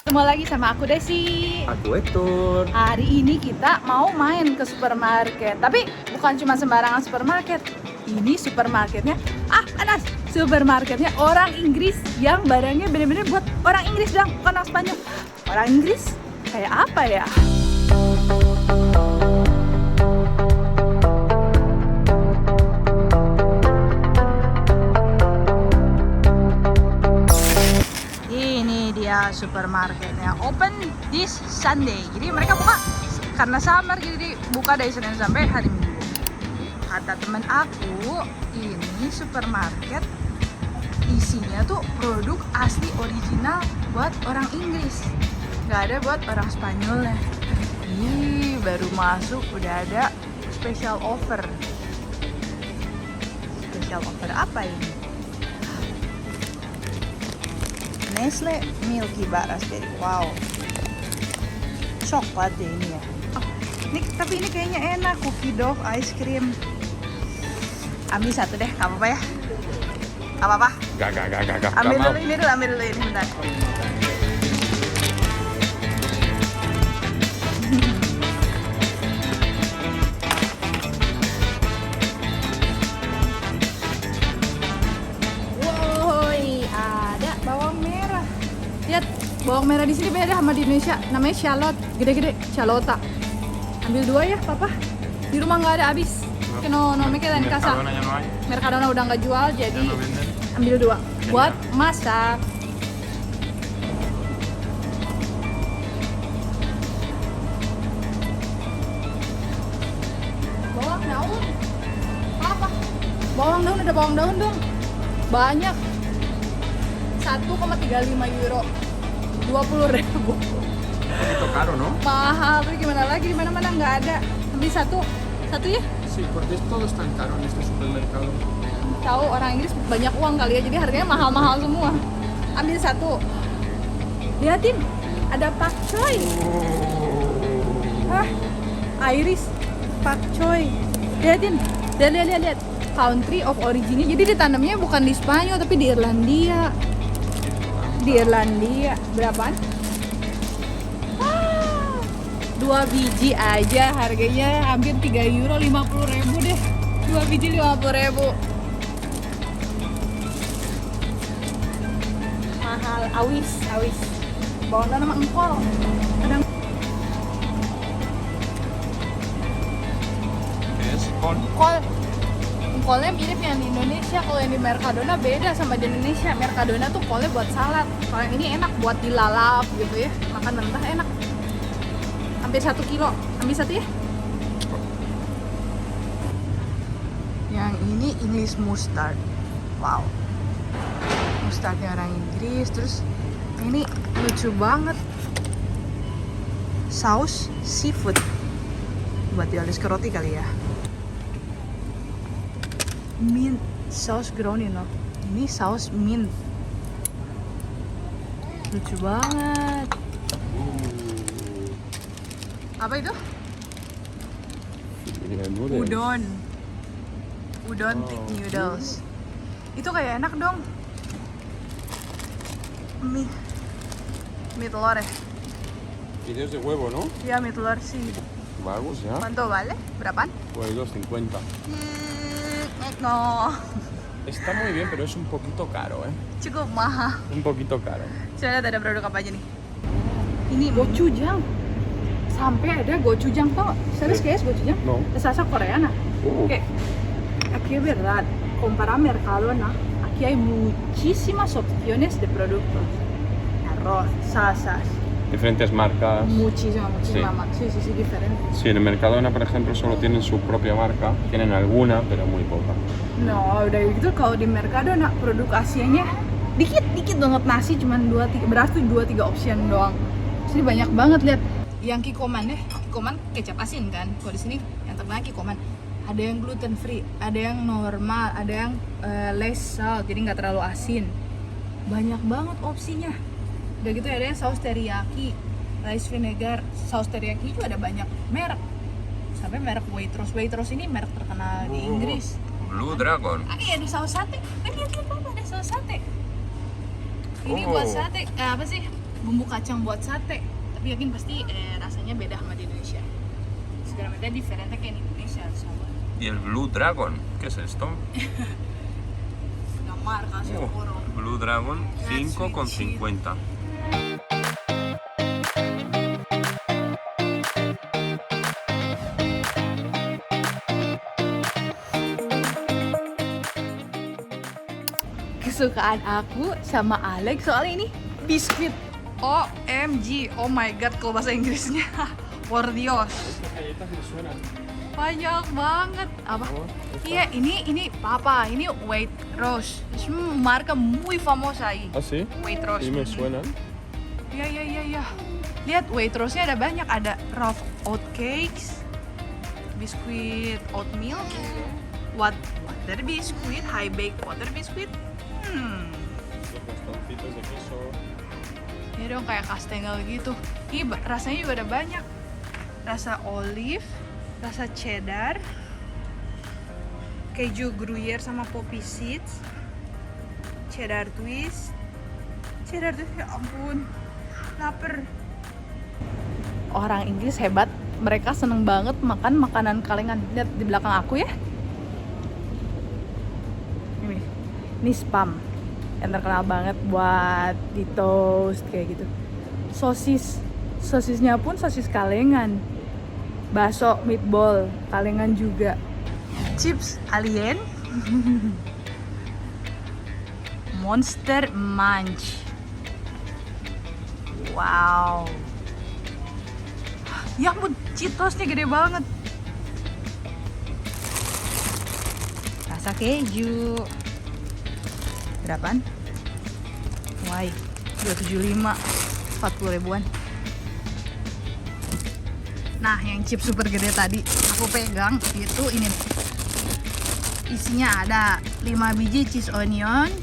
Ketemu lagi sama aku Desi. Aku Hector. Hari ini kita mau main ke supermarket. Tapi bukan cuma sembarangan supermarket. Ini supermarketnya, panas. Supermarketnya orang Inggris yang barangnya bener-bener buat orang Inggris dong, bukan orang Spanyol. Orang Inggris kayak apa ya? Ini dia supermarketnya, open this Sunday. Jadi mereka buka karena summer, jadi buka dari Senin sampai hari Minggu. Kata teman aku, ini supermarket isinya tuh produk asli original buat orang Inggris, nggak ada buat orang Spanyol ya. Ih, baru masuk udah ada special offer. Special offer apa ini? Nestle Milky Bar Raspberry. Wow, coklat deh ini ya. Oh, tapi ini kayaknya enak, cookie dough ice cream. Ambil satu deh, gak apa-apa ya? Gak apa-apa? Gak. Ambil dulu ini bentar. Woi, ada bawang merah. Lihat, bawang merah di sini beda sama di Indonesia. Namanya shallot, gede-gede, shallota. Ambil 2 ya, papa. Di rumah nggak ada, habis. No, me queda en casa. Mercadona udah nggak jual, jadi ambil 2 buat masak. Bawang daun. Apa? Bawang daun, ada bawang daun dong. Banyak. 1,35 euro. 20.000. Itu caro, no? Mahal, tapi gimana lagi, di mana-mana nggak ada. Ambil satu ya. Sí, porque todo es tan caro en este supermercado. Tahu orang Inggris banyak uang kali ya, jadi harganya mahal-mahal semua. Ambil 1. Liatin, ada pakcoy. Iris pakcoy. Liatin, lihat. Country of originnya. Jadi ditanamnya bukan di Spanyol tapi di Irlandia. Berapaan? 2 biji aja harganya hampir 3 euro, 50.000 deh. 2 biji 50.000. Mahal, awis. Bawang daun sama engkol. Ada Es con. engkol. Engkolnya mirip yang di Indonesia. Kalau yang di Mercadona beda sama di Indonesia. Mercadona tuh engkolnya buat salad. Kalau yang ini enak buat dilalap gitu ya. Makan mentah enak. Hampir 1 kilo. Ambil 1 ya. Yang ini English mustard. Wow, mustardnya orang Inggris. Terus ini lucu banget, saus seafood buat dioles ke roti kali ya. Mint saus brownie, no? Ini saus mint, lucu banget. Apa itu? Udon thick noodles. Itu kayak enak dong. Mie telur ya? Fideos de huevo, ¿no? Ya, mie telur sih. Bagus ya. ¿Cuánto vale? Berapaan? Pues 2,50. No, Está muy bien, pero es un poquito caro, ¿eh? cukup mahal. Un poquito caro. Coba lihat ada produk apa aja nih. Ini gochujang. Sampai ada gochujang, tau gak? Serius guys, gochujang? No. Es salsa coreana. Kayak, aquí es verdad, compara Mercadona, aquí hay muchísimas opciones de productos. Arroz, salsas, Diferentes marcas. muchísima Sí. marca. Sí, diferente. Sí, en el Mercadona, por ejemplo, solo tienen su propia marca. Tienen alguna, pero muy poca. No, udah gitu kalau di Mercadona produk Asianya dikit banget, nasi cuman 2-3, beras tuh 2-3 option doang. Sini banyak banget, lihat. Yang Kikoman ya, Kikoman kecap asin kan. Kalau di sini yang terkenal Kikoman. Ada yang gluten free, ada yang normal, ada yang less salt, jadi nggak terlalu asin. Banyak banget opsinya. Udah gitu ada yang saus teriyaki, rice vinegar, saus teriyaki juga ada banyak merek. Sampai merek Waitrose ini merek terkenal di Inggris. Blue Dragon. Ada saus sate. Lihat apa ada saus sate. Ini buat sate, apa sih? bumbu kacang buat sate. Tapi yakin pasti rasanya beda sama di Indonesia. Seguramente diferente que en Indonesia el sabor. Y el Blue Dragon, ¿qué es esto? La marca, seguro. Blue Dragon, That's 5,50. Kesukaan aku sama Alex soalnya ini biskuit. OMG, oh my god kalau bahasa Inggrisnya. Por Dios. Banyak banget. Apa? Iya, ini Papa, ini Waitrose. Es una marca muy famosa ahí. ¿Ah, sí? Waitrose. Sí, me suenan. Iya. Lihat Waitrose-nya ada banyak, ada rough oat cakes, biskuit oatmeal, water biscuit, high baked water biscuit. Los bastoncitos de queso. Ini dong kayak kastengel gitu. Ih, rasanya juga ada banyak. Rasa olive, rasa cheddar, keju gruyere sama poppy seeds, cheddar twist, ya ampun, lapar. Orang Inggris hebat, mereka seneng banget makan makanan kalengan. Lihat di belakang aku ya. Ini spam yang terkenal banget buat di toast kayak gitu. Sosisnya pun sosis kalengan. Bakso, meatball, kalengan juga. Chips alien. Monster Munch. Wow. Ya ampun, Cheetosnya gede banget. Rasa keju. Berapaan? Why? 275, 40 ribuan. Nah, yang chip super gede tadi aku pegang itu ini. Isinya ada 5 biji cheese onion,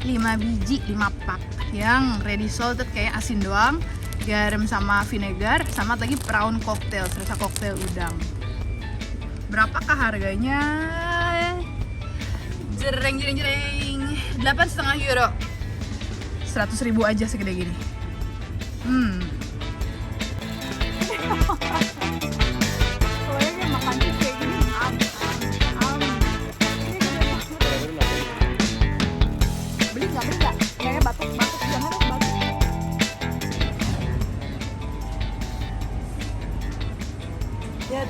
5 biji 5 pak yang ready salted kayak asin doang, garam sama vinegar, sama tadi prawn cocktail, rasa cocktail udang. Berapakah harganya? Jereng 8,5 euro. 100.000 aja segede gini. Soalnya makannya kayak gini, beli nggak? Kayaknya batuk, jangan dong batuk. Ya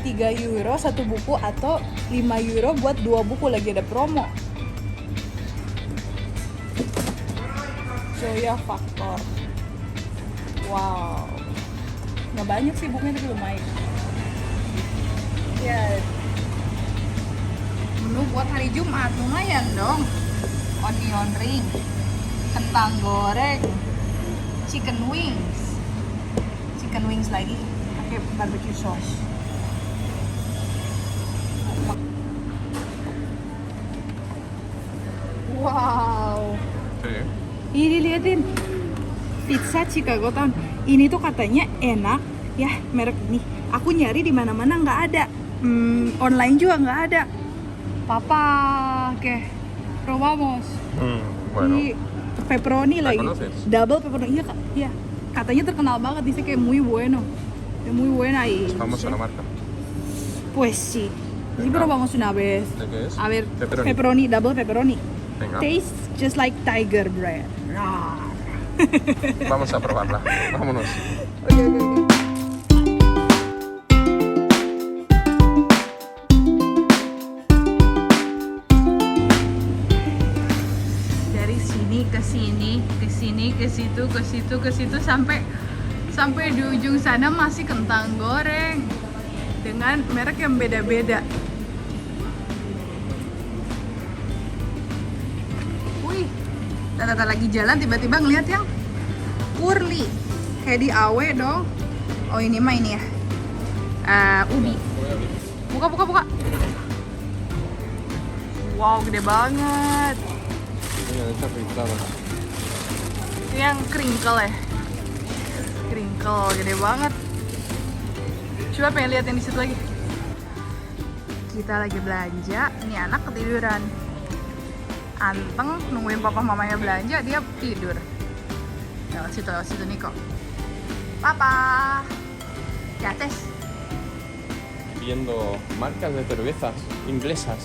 3 euro 1 buku atau 5 euro buat 2 buku, lagi ada promo. Joya Factor. Wow. Nggak banyak sih bukunya tapi lumayan. Ya. Menu buat hari Jumat lumayan dong. Onion ring, kentang goreng, chicken wings lagi pakai barbecue sauce. Wow. Sí. Ini liatin pizza Chicago Town. Ini tuh katanya enak ya, merek nih. Aku nyari di mana-mana nggak ada. Online juga nggak ada. Papa, oke, probamos. Bueno. Ini pepperoni ¿La lagi. conoces? Double pepperoni. Iya, Kak. Iya. Katanya terkenal banget, dice que muy bueno. Muy buena y Es famosa la marca. Pues sí. Sí, Venga. probamos una vez. ¿De qué es? A ver, Pepperoni. double pepperoni. Venga. Tastes just like tiger bread. Rawr. Vamos a probarla. Vámonos. Oke. Dari sini ke sini, ke situ sampai di ujung sana masih kentang goreng dengan merek yang beda-beda. Wih, tata lagi jalan tiba-tiba ngeliat yang curly kayak di Awe dong. Oh ini mah ini ya, ubi. Buka. Wow, gede banget. Mira, está pintado. Ini yang crinkle ya, crinkle gede banget. Coba pengen lihat yang di situ lagi. Kita lagi belanja, ini anak ketiduran. Anteng nungguin papa mamanya belanja, dia tidur. lewat situ Nico. Papa, ¿qué haces? Viendo marcas de cervezas inglesas.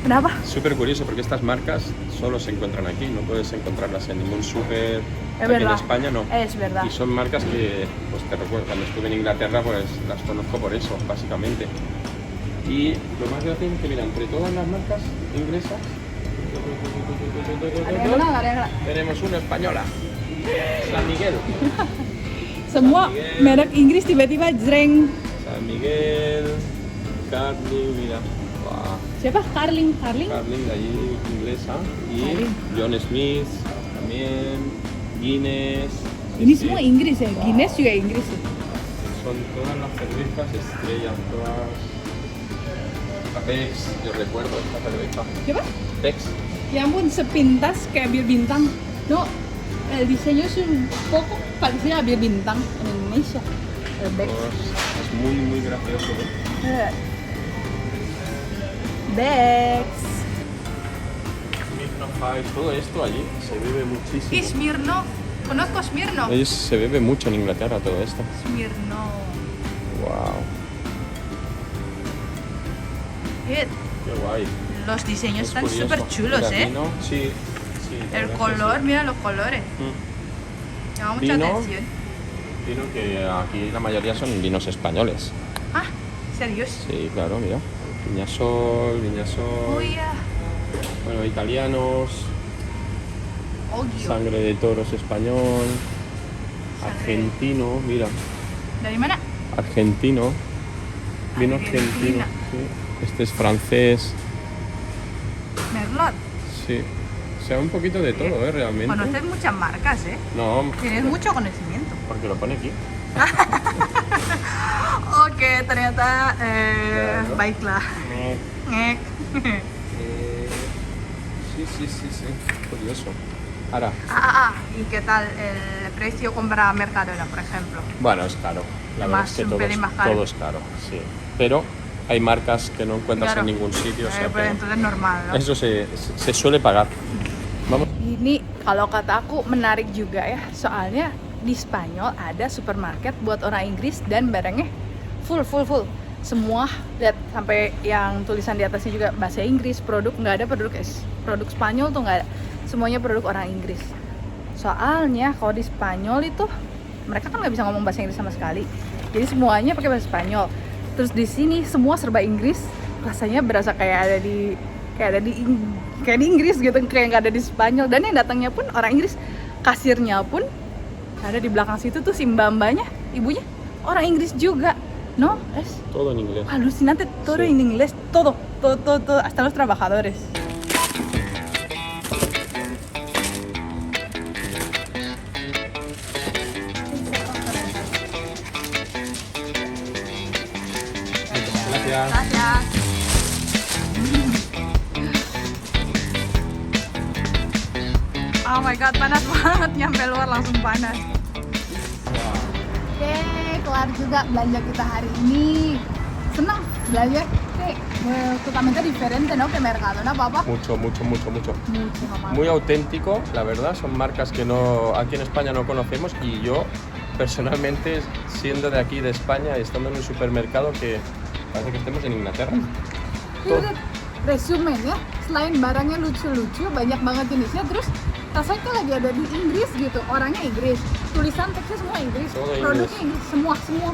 Kenapa? Súper curioso porque estas marcas solo se encuentran aquí, no puedes encontrarlas en ningún súper. Es Aquí verdad. en España no. Es verdad. Y son marcas que, pues te recuerdo, cuando estuve en Inglaterra, pues las conozco por eso, básicamente. Y lo más gracioso es que, mira, entre todas las marcas inglesas, tenemos una española, San Miguel. Semua merek Inggris tiba-tiba jreng. San Miguel, Carling, mira. Wah, Siapa? Carling? Carling de allí, inglesa. Y Carling. John Smith también, Guinness. sí, Ini sí. semua Inggris ya? Guinness juga Inggris ya? Son todas las cervezas estrellas, todas. La Bex, yo recuerdo esta cerveza. Siapa? Bex. Ya ampun, sepintas kayak bir bintang. No, el diseño es un poco parecido a bir bintang en Indonesia. El Bex. Pues, es muy gracioso, ¿eh? Bex. Smirnoff Ice, todo esto allí se bebe muchísimo. Y Smirnoff. Conozco Smirnoff. Se bebe mucho en Inglaterra todo esto. Smirnoff. Wow, qué guay. Los diseños Es están curioso. súper chulos, Mira, ¿eh? vino, sí, sí. la El verdad es que color, sí. mira los colores. Llama mucha Vino. atención. Vino que aquí la mayoría son vinos españoles. Ah, serios. Sí, claro, mira. Viñasol, Oh iya. bueno, italianos, Ogio. sangre de toros español, argentino, mira, Dari mana? argentino, vino argentino. Argentina. Sí. Este es francés, Merlot. sí. O sea, un poquito de todo, realmente. Conoces muchas marcas, ¿eh? No, Tienes mucho conocimiento. porque lo pone aquí. Oke, ternyata Claro. baiklah. Ngek. Sí. Curioso. Ahora, ¿Y qué tal el precio compra Mercadona, por ejemplo? bueno, es caro. La verdad Más, es que un todo, pelín más caro. todo es caro, sí. Pero hay marcas que no encuentras Claro. en ningún sitio, o sea Pues que entonces normal, ¿no? eso se suele pagar. Vamos. Ini kalau kata aku menarik juga ya, soalnya di Spanyol ada supermarket buat orang Inggris dan barangnya full. Semua, lihat sampai yang tulisan di atasnya juga bahasa Inggris, produk nggak ada produk Spanyol tuh nggak ada, semuanya produk orang Inggris. Soalnya kalau di Spanyol itu mereka kan nggak bisa ngomong bahasa Inggris sama sekali, jadi semuanya pakai bahasa Spanyol. Terus di sini semua serba Inggris, rasanya berasa kayak ada di Inggris gitu, kayak nggak ada di Spanyol. Dan yang datangnya pun orang Inggris, kasirnya pun ada di belakang situ tuh, si mbak-mbaknya, ibunya orang Inggris juga. No, es Todo en inglés. alucinante, todo Sí. en inglés, todo, hasta los trabajadores. Gracias. Gracias. Oh my god, panas banget, nyampe luar langsung panas. Oke, kelar juga belanja kita hari ini. Senang belanja. Oke, totalmente diferente, ¿no? Que Mercadona, papá. Mucho. Mucho más. Muy auténtico, la verdad. Son marcas que no aquí en España no conocemos y yo personalmente, siendo de aquí de España y estando en un supermercado, que parece que estemos en Inglaterra. Ini udah resumen ya, selain barangnya lucu-lucu, banyak banget jenisnya, terus rasanya kayak lagi ada di Inggris gitu, orangnya Inggris, tulisan teksnya semua Inggris, Todo produknya Inggris,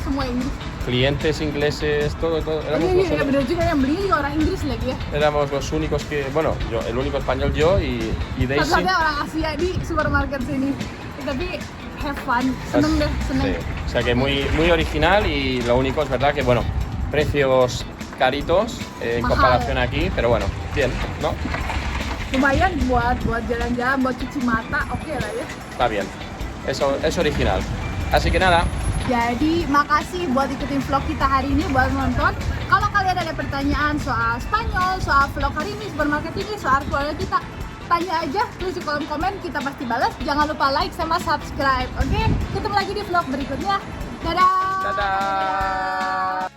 semua Inggris. Clientes ingleses, todo. Iya, bener juga, yang beli juga orang Inggris lagi ya. Éramos los únicos que, bueno, yo, el único español yo y Daisy. Satu-satunya orang Asia di supermarket sini. Tapi have fun, seneng deh, seneng. Sí. O sea que muy original y lo único es verdad que, bueno, precios caritos en Mahal. comparación aquí, pero bueno, bien, ¿no? Lumayan buat jalan-jalan, buat cuci mata, oke lah ya. Está bien, eso es original. Así que nada, Jadi makasih buat ikutin vlog kita hari ini, buat nonton. Kalau kalian ada pertanyaan soal Spanyol, soal vlog hari ini, supermarket ini, soal keluarga kita, tanya aja, tulis di kolom komen, kita pasti balas. Jangan lupa like sama subscribe, oke? Ketemu lagi di vlog berikutnya. Dadah! ¡tada!